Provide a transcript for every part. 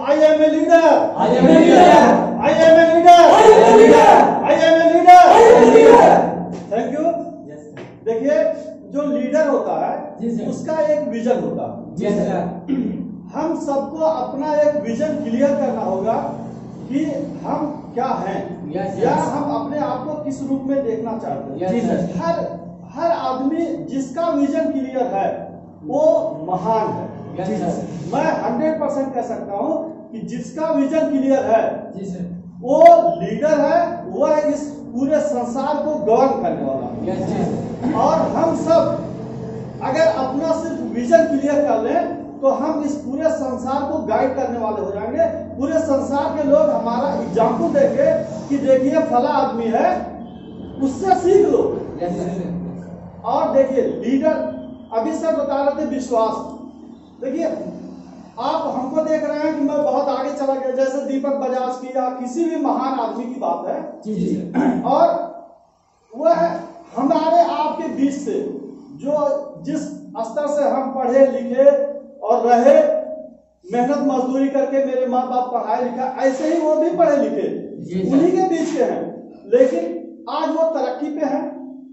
I am a leader. I am a leader. I am a leader. I am a leader. I am a leader. I am a leader. Thank you. Yes, sir. देखिए, जो leader होता जी, है sir. उसका एक vision होता है। Yes, sir. हम सबको अपना एक विजन क्लियर करना होगा कि हम क्या हैं, Yes, या yes. हम अपने आप को किस रूप में देखना चाहते हैं। Yes, जी, sir. सर। हर आदमी जिसका विजन क्लियर है वो महान है। Yes, जी, sir. सर। मैं 100% कह सकता हूँ कि जिसका विजन क्लियर है जी सर। वो लीडर है, वो है इस पूरे संसार को गवर्न करने वाला। Yes, sir. और हम सब अगर अपना सिर्फ विजन क्लियर कर लें तो हम इस पूरे संसार को गाइड करने वाले हो जाएंगे। पूरे संसार के लोग हमारा एग्जाम्पल देंगे कि देखिए फला आदमी है, उससे सीख लो। Yes, sir. और देखिए लीडर, अभी सर बता रहे थे विश्वास। देखिए आप हमको देख रहे हैं कि मैं बहुत आगे चला गया, जैसे दीपक बजाज की या किसी भी महान आदमी की बात है, जी सर। और वह हमारे आपके बीच से जो जिस स्तर से हम पढ़े लिखे और रहे, मेहनत मजदूरी करके मेरे माँ बाप पढ़ाए लिखा, ऐसे ही वो भी पढ़े लिखे, उन्हीं के बीच के हैं। लेकिन आज वो तरक्की पे हैं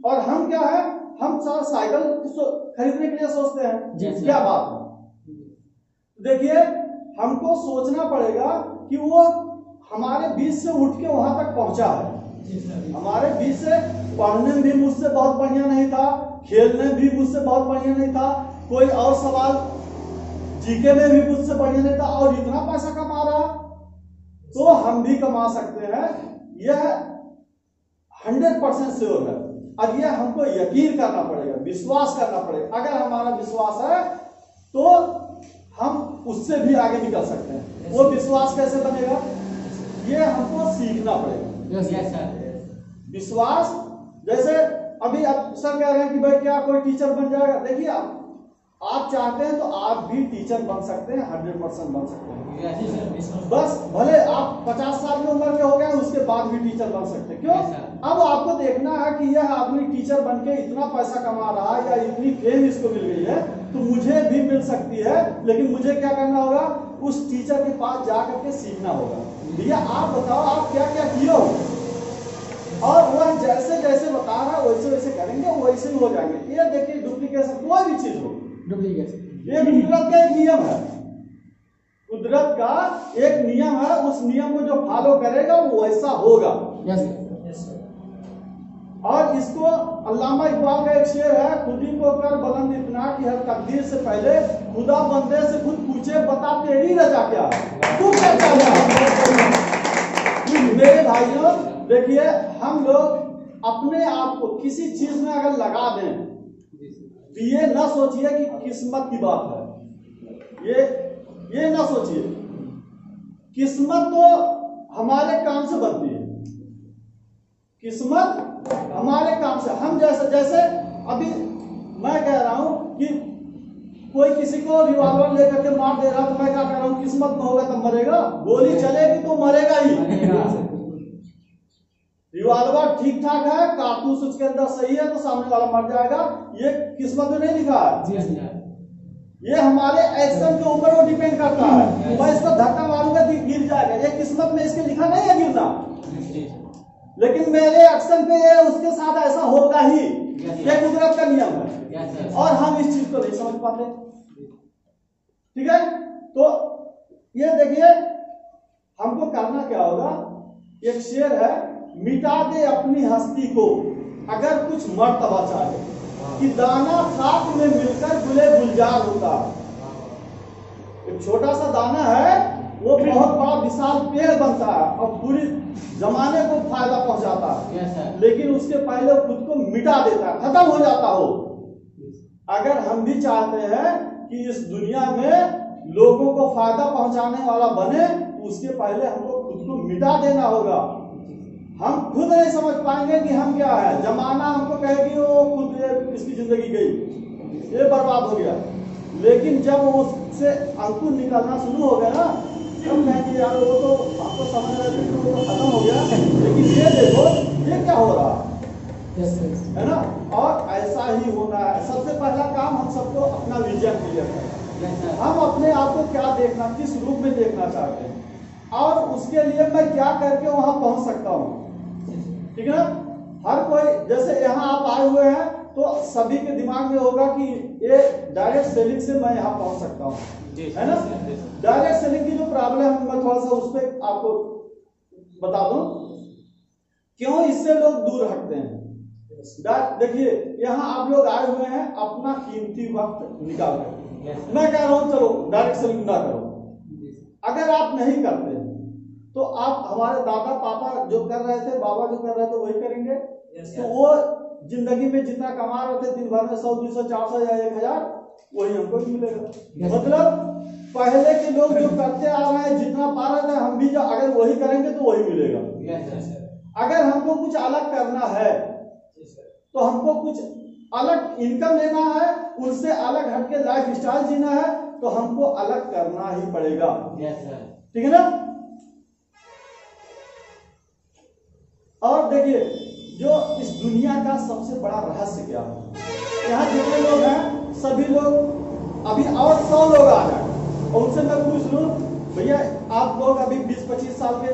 और हम क्या है, हम साइकिल खरीदने के लिए सोचते हैं। क्या बात है। देखिए हमको सोचना पड़ेगा कि वो हमारे बीच से उठ के वहां तक पहुंचा है। हमारे बीच से पढ़ने में भी मुझसे बहुत बढ़िया नहीं था, खेलने भी मुझसे बहुत बढ़िया नहीं था, कोई और सवाल जीके में भी मुझसे बढ़िया नहीं था, और इतना पैसा कमा रहा तो हम भी कमा सकते हैं। यह 100% श्योर है। अब यह हमको यकीन करना पड़ेगा, विश्वास करना पड़ेगा। अगर हमारा विश्वास है तो हम उससे भी आगे निकल सकते हैं। वो विश्वास कैसे बनेगा, ये हमको सीखना पड़ेगा। Yes, sir. विश्वास, जैसे अभी आप सर कह रहे हैं कि भाई क्या कोई टीचर बन जाएगा। देखिए आप चाहते हैं तो आप भी टीचर बन सकते हैं, 100% बन सकते हैं। Yes, sir. बस भले आप 50 साल की उम्र के हो गए उसके बाद भी टीचर बन सकते हैं। क्यों? Yes, sir. अब आपको देखना है कि यह आदमी टीचर बन के इतना पैसा कमा रहा है या इतनी फेम इसको मिल गई है, तो मुझे भी मिल सकती है। लेकिन मुझे क्या करना होगा, उस टीचर के पास जाकर के सीखना होगा। भैया आप बताओ आप क्या क्या किए हो, और वह जैसे जैसे बता रहा है वैसे वैसे करेंगे, वैसे ही हो जाएंगे। ये देखिए डुप्लीकेशन कोई भी चीज हो, ये कुदरत का एक नियम है। कुदरत का एक नियम है, उस नियम को जो फॉलो करेगा वो वैसा होगा। और इसको अल्लामा इकबाल का एक शेर है, खुदी को कर बुलंद इतना कि हर तकदीर से पहले खुदा बंदे से खुद पूछे बता तेरी रजा क्या है, तू क्या चाहता है। मेरे भाइयों देखिए, हम लोग अपने आप को किसी चीज में अगर लगा दें तो ये ना सोचिए कि किस्मत की बात है, ये ना सोचिए। किस्मत तो हमारे काम से बनती है, किस्मत हमारे काम से। हम जैसे अभी मैं कह रहा हूं कि कोई किसी को रिवॉल्वर लेकर के मार दे रहा, तो मैं क्या कह रहा हूं, किस्मत में होगा तब मरेगा। गोली चलेगी तो मरेगा ही। रिवॉल्वर ठीक ठाक है, कारतूस उसके अंदर सही है तो सामने वाला मर जाएगा। ये किस्मत में नहीं लिखा है, ये हमारे एक्शन के ऊपर वो डिपेंड करता है। मैं इसको धक्का मारूंगा तो गिर जाएगा, ये किस्मत में इसके लिखा नहीं है गिरना, लेकिन मेरे एक्शन पे ये उसके साथ ऐसा होगा ही। ये कुदरत का नियम है और हम इस चीज को नहीं समझ पाते। ठीक है, तो ये देखिए हमको करना क्या होगा। एक शेर है, मिटा दे अपनी हस्ती को अगर कुछ मर्तबा चाहे, कि दाना खाक में मिलकर गुले गुलजार होता है। एक छोटा सा दाना है, वो बहुत बड़ा विशाल पेड़ बनता है और पूरी जमाने को फायदा पहुंचाता है। लेकिन उसके पहले खुद को मिटा देता है, खत्म हो जाता हो। अगर हम भी चाहते हैं कि इस दुनिया में लोगों को फायदा पहुंचाने वाला बने, तो उसके पहले हमको खुद को मिटा देना होगा। हम खुद नहीं समझ पाएंगे कि हम क्या है। जमाना हमको कहेगी वो खुद इसकी जिंदगी गई, ये बर्बाद हो गया। लेकिन जब उससे अंकुर निकलना शुरू हो गया ना, तब कहेंगे यार वो तो आपको समझ रहे थे तो वो खत्म हो गया, लेकिन ये देखो ये क्या हो रहा है ना। और ऐसा ही होना है। सबसे पहला काम हम सबको अपना विजन क्लियर करना है। हम अपने आप को क्या देखना, किस रूप में देखना चाहते हैं, और उसके लिए मैं क्या करके वहां पहुंच सकता हूं। ठीक है ना। हर कोई, जैसे यहाँ आप आए हुए हैं तो सभी के दिमाग में होगा कि ये डायरेक्ट सेलिंग से मैं यहाँ पहुंच सकता हूँ, है ना। डायरेक्ट सेलिंग की जो प्रॉब्लम है मैं थोड़ा सा उस पर आपको बता दूं, क्यों इससे लोग दूर हटते हैं। देखिए यहाँ आप लोग आए हुए हैं अपना कीमती वक्त निकाल कर, मैं कह रहा हूं चलो डायरेक्ट सेलिंग ना करो। अगर आप नहीं करते तो आप, हमारे दादा पापा जो कर रहे थे, बाबा जो कर रहे थे वही करेंगे। तो वो जिंदगी में जितना कमा रहे थे दिन भर में 100, 200, 400 या 1000, वही हमको भी मिलेगा। मतलब पहले के लोग जो करते आ रहे हैं, जितना पा रहे थे, हम भी जो अगर वही करेंगे तो वही मिलेगा। अगर हमको कुछ अलग करना है तो हमको कुछ अलग इनकम लेना है, उनसे अलग हटके लाइफ स्टाइल जीना है, तो हमको अलग करना ही पड़ेगा। ठीक है ना। और देखिए जो इस दुनिया का सबसे बड़ा रहस्य क्या है, यहाँ जितने लोग हैं सभी लोग अभी और 100 लोग आ जाए और उनसे मैं पूछ लूं, भैया आप लोग अभी 20-25 साल के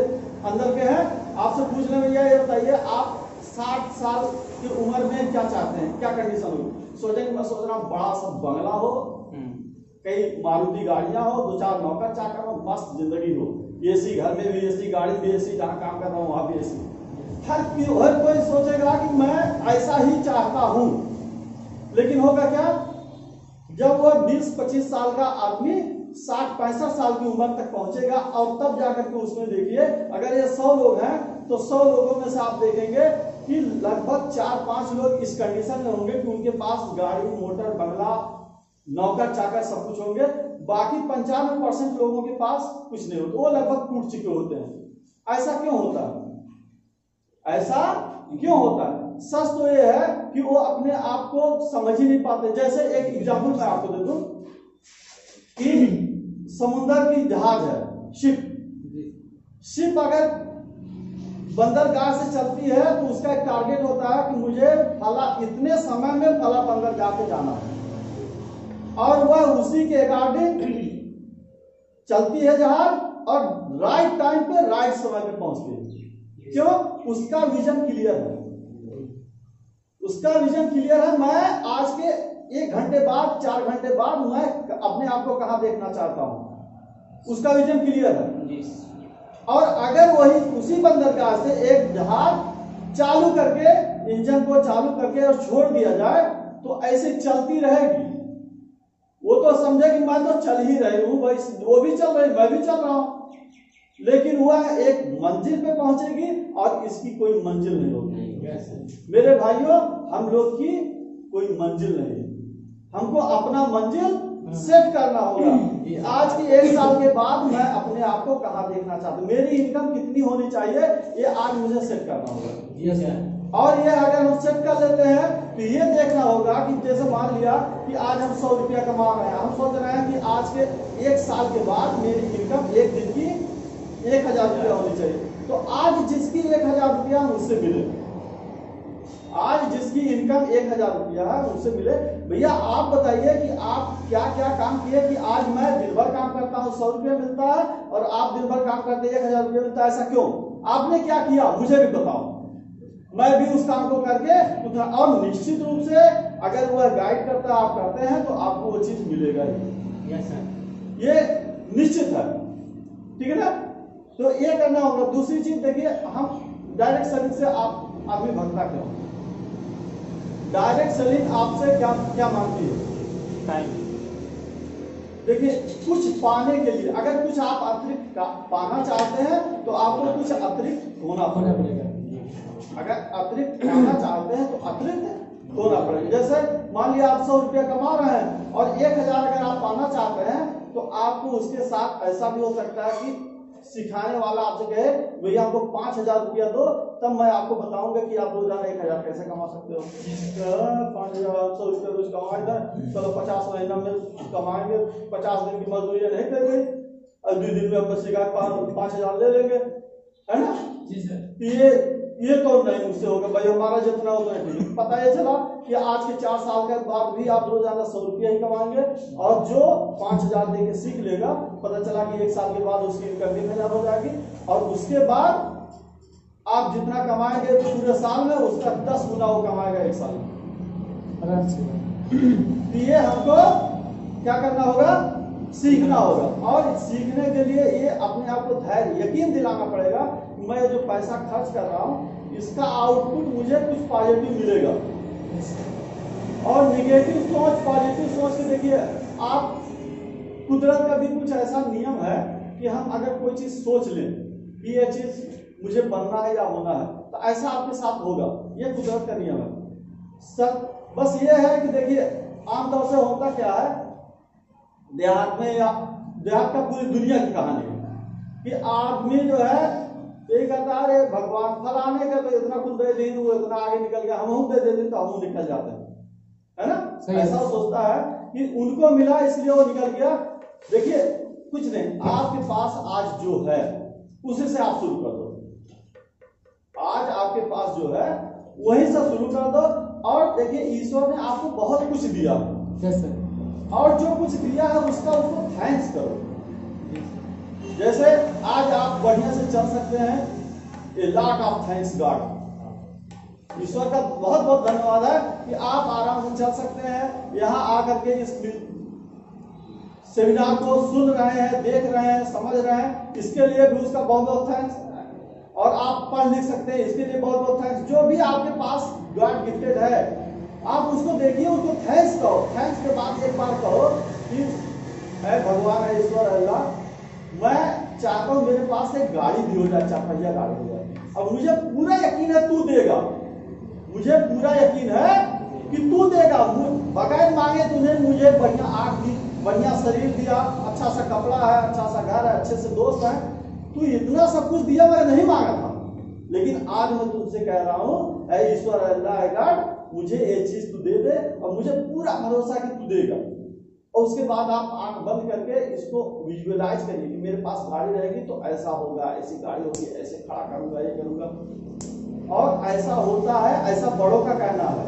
अंदर के हैं, आपसे पूछ लें भैया ये बताइए आप 60 साल की उम्र में क्या चाहते हैं, क्या कंडीशन होगी। सोचेंगे मैं सोच रहा हूँ बड़ा सा बंगला हो, कई मारुति गाड़ियां हो, 2-4 नौकर चाकर हो, मस्त जिंदगी हो, एसी घर में भी एसी, गाड़ी भी एसी, जहां काम कर रहा हूँ वहां भी एसी। हर कोई सोचेगा कि मैं ऐसा ही चाहता हूं, लेकिन होगा क्या, जब वह 20-25 साल का आदमी 60-65 साल की उम्र तक पहुंचेगा और तब जाकर के उसमें देखिए, अगर ये 100 लोग हैं तो 100 लोगों में से आप देखेंगे कि लगभग 4-5 लोग इस कंडीशन में होंगे कि उनके पास गाड़ी, मोटर, बंगला, नौकर चाकर सब कुछ होंगे। बाकी 95% लोगों के पास कुछ नहीं होता, वो लगभग टूट चुके होते हैं। ऐसा क्यों होता है? ऐसा क्यों होता है? सच तो ये है कि वो अपने आप को समझ ही नहीं पाते। जैसे एक एग्जाम्पल मैं आपको दे दूं कि समुद्र की जहाज है, शिप अगर बंदरगाह से चलती है तो उसका एक टारगेट होता है कि मुझे फला इतने समय में फला बंदरगाह पे जाना है, और वह उसी के अकॉर्डिंग चलती है जहाज और राइट टाइम पे राइट समय पे पहुंचती है। क्यों? उसका विजन क्लियर है, उसका विजन क्लियर है। मैं आज के 1 घंटे बाद, 4 घंटे बाद मैं अपने आप को कहां देखना चाहता हूं, उसका विजन क्लियर है। और अगर वही उसी बंदरगाह से एक जहाज चालू करके, इंजन को चालू करके और छोड़ दिया जाए तो ऐसे चलती रहेगी। वो तो समझे कि मैं तो चल ही रही हूं, वो भी चल रही, मैं भी चल रहा हूं, लेकिन वह एक मंजिल पे पहुंचेगी और इसकी कोई मंजिल नहीं होगी। मेरे भाइयों, हम लोग की कोई मंजिल नहीं, हमको अपना मंजिल सेट करना होगा। आज की 1 साल के बाद मैं अपने आप को कहां देखना चाहता हूं, मेरी इनकम कितनी होनी चाहिए, ये आज मुझे सेट करना होगा। और ये अगर हम सेट कर लेते हैं तो ये देखना होगा कि जैसे मान लिया कि आज हम 100 रुपया कमा रहे हैं, हम सोच रहे हैं कि आज के 1 साल के बाद मेरी इनकम एक दिन की 1000 रुपया होनी चाहिए। तो आज जिसकी 1000 रुपया मुझसे मिले, आज जिसकी इनकम 1000 रुपया है उससे मिले। भैया आप बताइए कि आप क्या क्या काम किए कि आज मैं दिन भर काम करता हूँ 100 रुपया मिलता है और आप दिन भर काम करते 1000 रुपया मिलता है, ऐसा क्यों? आपने क्या किया मुझे भी बताओ, मैं भी उस काम को करके उतना। और निश्चित रूप से अगर वह गाइड करता आप करते हैं तो आपको वो चीज मिलेगा ही। यस सर, ये निश्चित है। ठीक है ना। तो ये करना होगा। दूसरी चीज देखिए, हम डायरेक्ट सेलिंग से आप आदमी भगता क्यों? डायरेक्ट सेलिंग आपसे क्या क्या मांगती है? टाइम। देखिए कुछ पाने के लिए, अगर कुछ आप अतिरिक्त पाना चाहते हैं तो आपको कुछ अतिरिक्त होना पड़ेगा। अगर अतिरिक्त पाना चाहते हैं तो अतिरिक्त होना पड़ेगा। जैसे मान लिया आप 100 रुपया कमा रहे हैं और 1000 अगर आप पाना चाहते हैं तो आपको उसके साथ ऐसा भी हो सकता है कि सिखाने वाला आपसे कहे भैया हमको 5000 रुपया दो, तब मैं आपको बताऊंगा कि आप रोजाना 1000 कैसे कमा सकते हो। 5100 रुपया रोज कमाएगा, चलो 50 महीना में कमाएंगे, 50 दिन की मजदूरी नहीं करेंगे और 2 दिन में हम सिखा 5000 ले लेंगे, है ना। जी सर। ये ये तो नहीं मुझसे होगा भाई, हमारा जितना होता है ठीक। पता ये चला कि आज के 4 साल के बाद भी आप रोजाना 100 रुपया ही कमाएंगे, और जो 5,000 देके सीख लेगा, पता चला कि 1 साल के बाद उसकी इनकम 1,000 हो जाएगी, और उसके बाद आप जितना कमाएंगे पूरे साल में उसका 10 गुना वो कमाएगा 1 साल में। ये हमको क्या करना होगा, सीखना होगा, और सीखने के लिए ये अपने आप को धैर्य यकीन दिलाना पड़ेगा, मैं जो पैसा खर्च कर रहा हूँ इसका आउटपुट मुझे कुछ पॉजिटिव मिलेगा। और निगेटिव सोच पॉजिटिव सोच के देखिए, आप कुदरत का भी कुछ ऐसा नियम है कि हम अगर कोई चीज सोच लें कि ये चीज मुझे बनना है या होना है, तो ऐसा आपके साथ होगा, ये कुदरत का नियम है सर। बस ये है कि देखिए आमतौर से होता क्या है देहात में, या देहात का पूरी दुनिया की कहानी है कि आदमी जो है ये कहता है अरे भगवान फलाने का तो इतना कुछ दे दी, वो इतना आगे निकल गया, हम दे देते तो हम निकल जाते हैं, है ना। ऐसा सोचता है कि उनको मिला इसलिए वो निकल गया। देखिए कुछ नहीं, आपके पास आज जो है उसी से आप शुरू कर दो। आज आपके पास जो है वहीं से शुरू कर दो, और देखिए ईश्वर ने आपको बहुत कुछ दिया, और जो कुछ दिया है उसका उसको थैंक्स करो। जैसे आज आप बढ़िया से चल सकते हैं, a lot of thanks God, ईश्वर का बहुत बहुत धन्यवाद है कि आप आराम से चल सकते हैं, यहाँ आकर के इस सेमिनार को सुन रहे हैं, देख रहे हैं, समझ रहे हैं, इसके लिए भी उसका बहुत बहुत थैंक्स। और आप पढ़ लिख सकते हैं, इसके लिए बहुत बहुत थैंक्स। जो भी आपके पास गॉड गिफ्टेड है आप उसको देखिए, उसको थैंक्स कहो। थैंक्स के बाद एक बार कहो कि है भगवान है ईश्वर अल्लाह, मैं चाहता हूं मेरे पास एक गाड़ी भी हो जाए, 4 पहिया गाड़ी हो जाए, अब मुझे पूरा यकीन है तू देगा, मुझे पूरा यकीन है कि तू देगा, बगैर मांगे तूने मुझे बढ़िया आंख दी, बढ़िया शरीर दिया, अच्छा सा कपड़ा है, अच्छा सा घर है, अच्छे से दोस्त है, तू इतना सब कुछ दिया, मैंने नहीं मांगा था, लेकिन आज मैं तुमसे कह रहा हूं ऐ ईश्वर अल्लाह गॉड, मुझे ये चीज तू दे दे, और मुझे पूरा भरोसा कि तू देगा। और उसके बाद आप आंख बंद करके इसको विजुअलाइज करिए कि मेरे पास गाड़ी रहेगी तो ऐसा होगा, ऐसी गाड़ी होगी, ऐसे खड़ा करूंगा, ये करूंगा, और ऐसा होता है, ऐसा बड़ों का कहना है।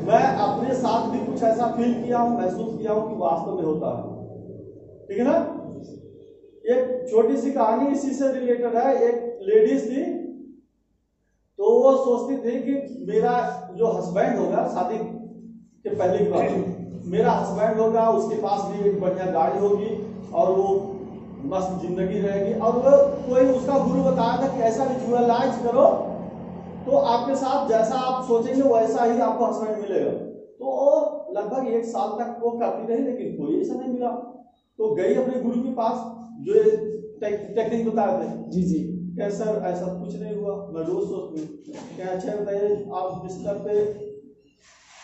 मैं अपने साथ भी कुछ ऐसा फील किया हूं, महसूस किया हूं कि वास्तव में होता है, ठीक है ना। एक छोटी सी कहानी इसी से रिलेटेड है। एक लेडीज थी, तो वो सोचती थी कि मेरा जो हस्बैंड होगा, शादी के पहले की बात, मेरा हस्बैंड होगा, उसके पास भी एक बढ़िया गाड़ी होगी, और वो मस्त जिंदगी रहेगी, और वो कोई उसका गुरु बताया था कि ऐसा विजुअलाइज करो तो आपके साथ जैसा आप सोचेंगे वैसा ही आपको हस्बैंड मिलेगा। तो लगभग 1 साल तक वो करती रही, लेकिन कोई ऐसा नहीं मिला। तो गई अपने गुरु के पास, जो टेक्निक बताए थे, जी जी, क्या सर ऐसा कुछ नहीं हुआ, मैं रोज सोचती हूँ, क्या अच्छा बताइए, आप बिस्तर पे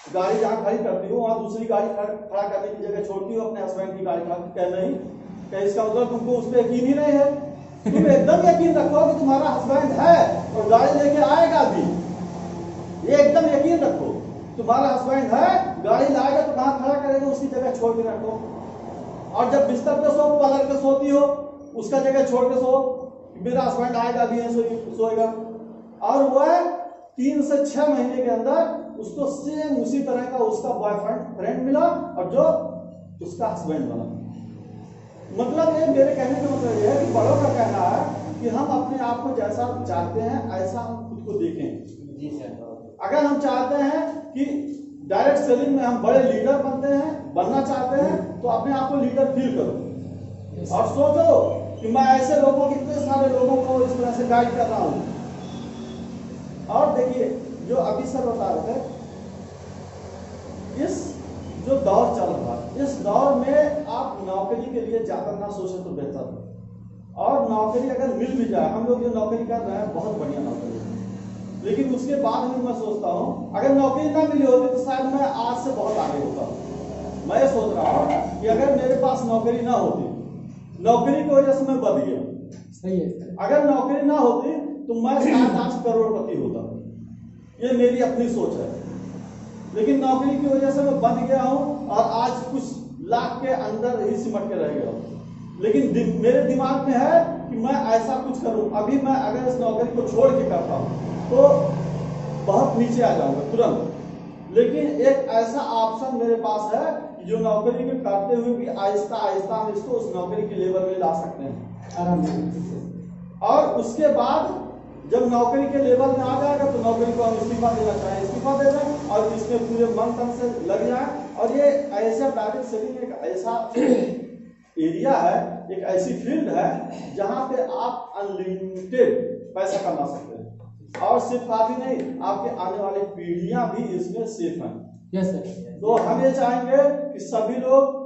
गाड़ी जहाँ खड़ी करती हूँ वहाँ दूसरी गाड़ी खड़ा करने की जगह छोड़ती हूँ, अपने हस्बैंड की गाड़ी खड़ा, क्या नहीं, क्या इसका मतलब तुमको उस पर यकीन ही नहीं है? तुम एकदम यकीन रखो कि तुम्हारा हस्बैंड है और गाड़ी लेके आएगा भी, ये एकदम यकीन रखो, तुम्हारा हस्बैंड है, गाड़ी लाएगा तो कहाँ खड़ा करेगा, उसकी जगह छोड़ के रखो। और जब बिस्तर पे सो, पलट के सोती हो, उसका जगह छोड़ के सो, मेरा हस्बैंड आएगा भी सोएगा। और वह 3 से 6 महीने के अंदर उसको सेम उसी तरह का उसका बॉयफ्रेंड फ्रेंड मिला, और जो उसका हस्बैंड बना। मतलब ये मेरे कहने का मतलब यह है कि बड़ों का कहना है कि हम अपने आप को जैसा चाहते हैं ऐसा हम खुद को देखें। जी सर। अगर हम चाहते हैं कि डायरेक्ट सेलिंग में हम बड़े लीडर बनना चाहते हैं, तो अपने आप को लीडर फील करो और सोचो कि मैं ऐसे लोगों, कितने सारे लोगों को इस तरह से गाइड कर रहा हूं। और देखिए जो अभी सर बता रहे थे, इस जो दौर चल रहा है, इस दौर में आप नौकरी के लिए ज्यादा ना सोचें तो बेहतर है। और नौकरी अगर मिल भी जाए, हम लोग जो नौकरी कर रहे हैं बहुत बढ़िया नौकरी है, लेकिन उसके बाद भी मैं सोचता हूँ अगर नौकरी ना मिली होती तो शायद मैं आज से बहुत आगे होता। मैं सोच रहा हूँ कि अगर मेरे पास नौकरी ना होती, नौकरी की वजह से मैं बच गया, सही है, अगर नौकरी ना होती तो मैं शायद आज करोड़पति होता। ये मेरी अपनी सोच है, लेकिन नौकरी की वजह से मैं बन गया हूं और आज कुछ लाख के अंदर ही सिमट के रह गया हूं। लेकिन मेरे दिमाग में है कि मैं ऐसा कुछ करूं। अभी मैं अगर इस नौकरी को छोड़ के करता हूं तो बहुत नीचे आ जाऊंगा तुरंत। लेकिन एक ऐसा ऑप्शन मेरे पास है जो नौकरी में करते हुए भी आहिस्ता आहिस्ता हम इसको उस नौकरी के लेवल में ला सकते हैं आराम से। और उसके बाद जब नौकरी के लेवल में आ जाएगा तो नौकरी को हम इस्तीफा देना चाहें इस्तीफा दे दें और इसमें पूरे मन तन से लग जाए। और ये ऐसा डायरेक्ट सेलिंग एक ऐसा एरिया है, एक ऐसी फील्ड है जहां पे आप अनलिमिटेड पैसा कमा सकते हैं। और सिर्फ काफी नहीं, आपके आने वाली पीढ़ियां भी इसमें सेफ हैं। Yes sir. तो हम ये चाहेंगे कि सभी लोग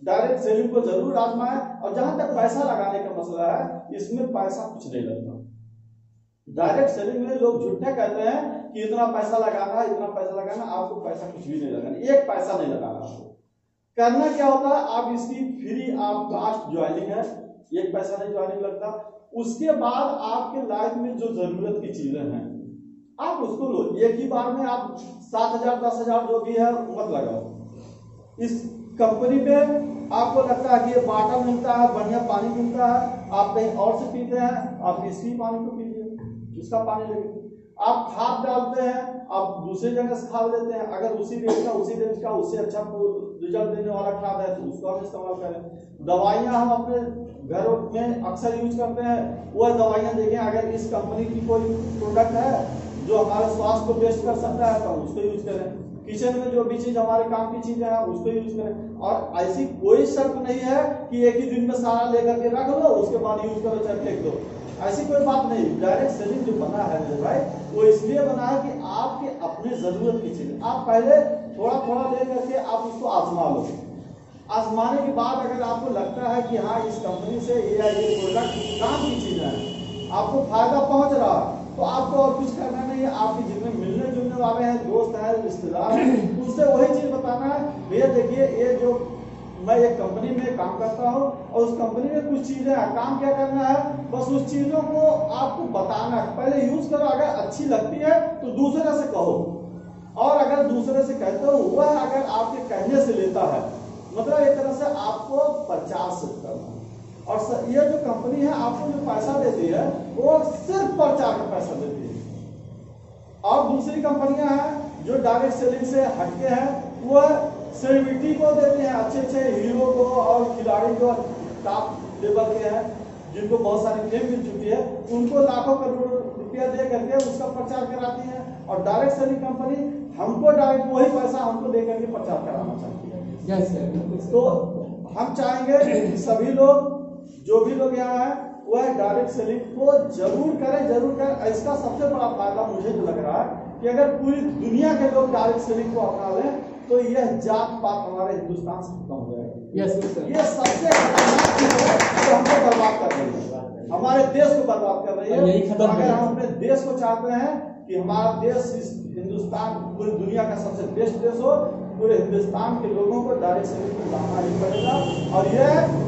डायरेक्ट सेलिंग को जरूर आजमाएं। और जहां तक पैसा लगाने का मसला है, इसमें पैसा कुछ नहीं लगता। डायरेक्ट सेलिंग में लोग झूठे कहते हैं कि इतना पैसा लगाना है, इतना पैसा लगाना। आपको पैसा कुछ भी नहीं लगाना, एक पैसा नहीं लगाना। करना क्या होता है, आप इसकी फ्री आप कास्ट ज्वाइनिंग है, एक पैसा नहीं ज्वाइनिंग लगता। उसके बाद आपके लाइफ में जो जरूरत की चीजें हैं आप उसको लो। एक ही बार में आप 7,000 10,000 जो भी है मत लगाओ। इस कंपनी में आपको लगता है कि ये वाटर मिलता है, बढ़िया पानी मिलता है, आप कहीं और से पीते हैं, आप इसी पानी को पीजिए, इसका पानी लेंगे। आप खाद डालते हैं, आप दूसरी जगह से खाद लेते हैं, अगर उसी रेंज का उससे अच्छा रिजल्ट देने वाला खाद है तो उसको हम इस्तेमाल करें। दवाइयां हम अपने घरों में अक्सर यूज करते हैं, वो दवाइयां देखें अगर इस कंपनी की कोई प्रोडक्ट है जो हमारे स्वास्थ्य को बेस्ट कर सकता है तो उसको यूज करें। किचन में जो भी चीज हमारे काम की चीजें हैं उसको यूज करें। और ऐसी कोई शर्त नहीं है कि एक ही दिन में सारा लेकर के रख लो उसके बाद यूज करो चाहे फेंक दो, ऐसी कोई बात नहीं। डायरेक्ट सेलिंग जो बना है मेरे भाई, वो इसलिए बना है कि आपके अपने जरूरत की चीज आप पहले थोड़ा थोड़ा ले करके आप उसको आजमा लो। आजमाने के बाद अगर आपको लगता है कि हाँ इस कंपनी से ये प्रोडक्ट काम की चीज है, आपको फायदा पहुंच रहा, तो आपको और कुछ करना नहीं है। आपके जितने मिलने जुलने वाले हैं, दोस्त हैं, रिश्तेदार हैं, उनसे वही चीज बताना है, भैया देखिए ये जो मैं एक कंपनी में काम करता हूँ और उस कंपनी में कुछ चीजें हैं, काम क्या करना है, बस उस चीजों को आपको बताना है। पहले यूज करो, अगर अच्छी लगती है तो दूसरे से कहो, और अगर दूसरे से कहते हो वह अगर आपके कहने से लेता है, मतलब एक तरह से आपको प्रचार से करना है। और ये जो कंपनी है आपको जो पैसा देती है वो सिर्फ प्रचार का पैसा देती है। और दूसरी कंपनियां हैं जो डायरेक्ट सेलिंग से हटके हैं, वो सेलिब्रिटी को देते हैं, अच्छे अच्छे हीरो को और खिलाड़ी को, टॉप लेवल के हैं जिनको बहुत सारी फेम मिल चुकी है, उनको लाखों करोड़ रुपया दे करके उसका प्रचार कराती है। और डायरेक्ट सेलिंग कंपनी हमको डायरेक्ट वही पैसा हमको दे करके प्रचार कराना चाहती है। Yes sir. तो हम चाहेंगे कि सभी लोग जो भी लोग यहाँ हैं वह डायरेक्ट सेलिंग को जरूर करें। इसका सबसे बड़ा फायदा मुझे तो लग रहा है कि अगर पूरी दुनिया के लोग डायरेक्ट सेलिंग को अपना लें तो यह जात पात हमारे हिंदुस्तान से खत्म हो जाएगा। Yes sir. ये सबसे खतरनाक चीज है जो हमको बर्बाद कर रही है, हमारे देश को बर्बाद कर रही है। यही खत्म अगर हम अपने देश को चाहते हैं कि हमारा देश इस हिंदुस्तान पूरी दुनिया का सबसे बेस्ट देश हो, पूरे हिंदुस्तान के लोगों को डायरेक्ट सेलिंग को लाना ही पड़ेगा। और यह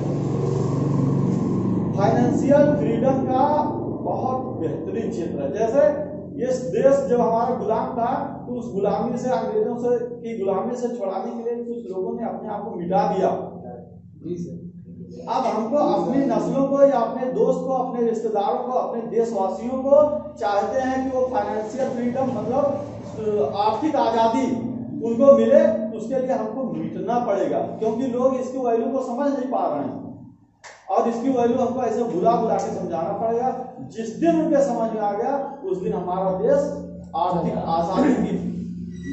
फाइनेंशियल फ्रीडम का बहुत बेहतरीन क्षेत्र है। जैसे ये देश जब हमारा गुलाम था तो उस गुलामी से, अंग्रेजों से की गुलामी से छुड़ाने के लिए कुछ लोगों ने अपने आप को मिटा दिया। जी सर। अब हमको अपनी नस्लों को या अपने दोस्त को, अपने रिश्तेदारों को, अपने देशवासियों को चाहते हैं कि वो फाइनेंशियल फ्रीडम मतलब आर्थिक आजादी उनको मिले, उसके लिए हमको मिटना पड़ेगा। क्योंकि लोग इसकी वैल्यू को समझ नहीं पा रहे हैं और इसकी वैल्यू हमको ऐसे बुला बुला के समझाना पड़ेगा। जिस दिन उनके समझ में आ गया उस दिन हमारा देश आर्थिक आजादी की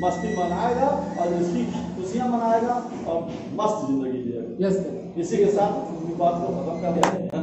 मस्ती मनाएगा और इसकी खुशियां मनाएगा और मस्त जिंदगी जिएगा। Yes sir. इसी के साथ बात को खत्म कर दिया।